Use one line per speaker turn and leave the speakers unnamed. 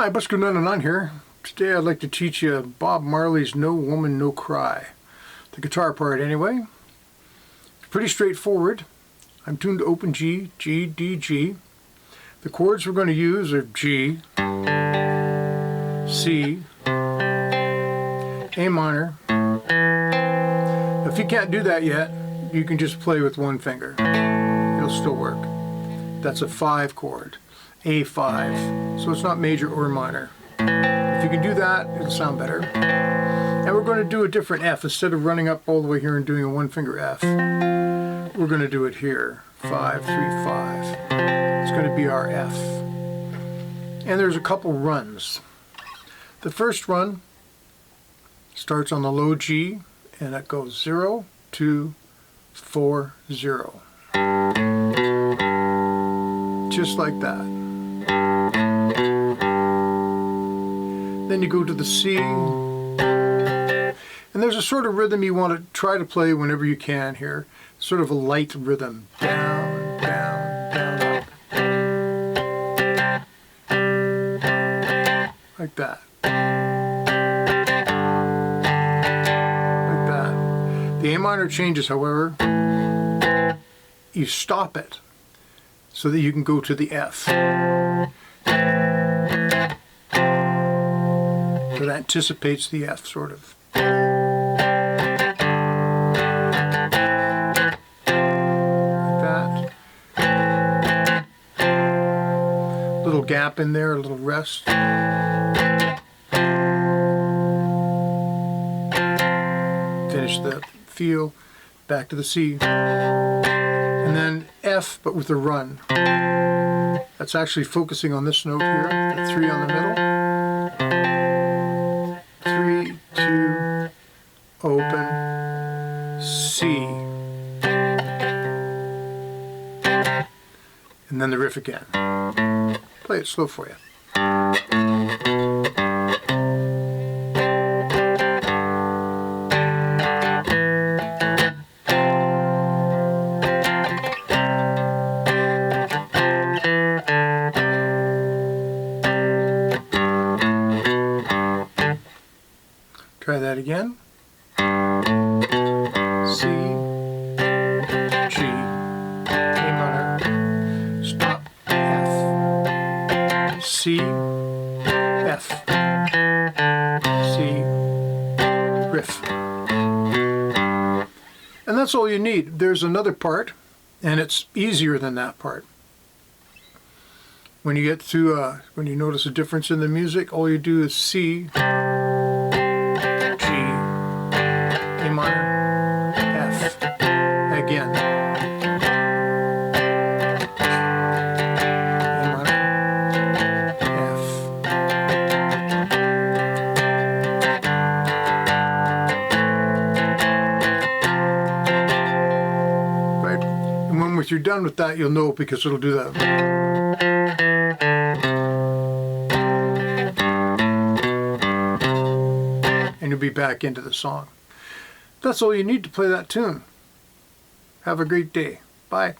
Hi, Busker 909 here. Today I'd like to teach you Bob Marley's No Woman, No Cry. The guitar part anyway. It's pretty straightforward. I'm tuned to open G, G, D, G. The chords we're going to use are G, C, A minor. If you can't do that yet, you can just play with one finger. It'll still work. That's a 5 chord. A5, so it's not major or minor. If you can do that, it'll sound better. And we're going to do a different F. Instead of running up all the way here and doing a 1-finger F, we're going to do it here. 5, 3, 5. It's going to be our F. And there's a couple runs. The first run starts on the low G, and it goes 0, 2, 4, 0. Just like that. Then you go to the C, and there's a sort of rhythm you want to try to play whenever you can here. Sort of a light rhythm. Down, down, down, up. Like that. Like that. The A minor changes, however. You stop it so that you can go to the F. So that anticipates the F, sort of. Like that. Little gap in there, a little rest. Finish the feel, back to the C. And then F, but with a run. That's actually focusing on this note here, the 3 on the middle. 3, 2, open, C. And then the riff again. Play it slow for you. Try that again. C, G, A minor, stop, F, C, F, C, riff. And that's all you need. There's another part, and it's easier than that part. When you get to, when you notice a difference in the music, all you do is C, A minor, F, again. A minor, F. Right? And when you're done with that, you'll know because it'll do that. And you'll be back into the song. That's all you need to play that tune. Have a great day. Bye.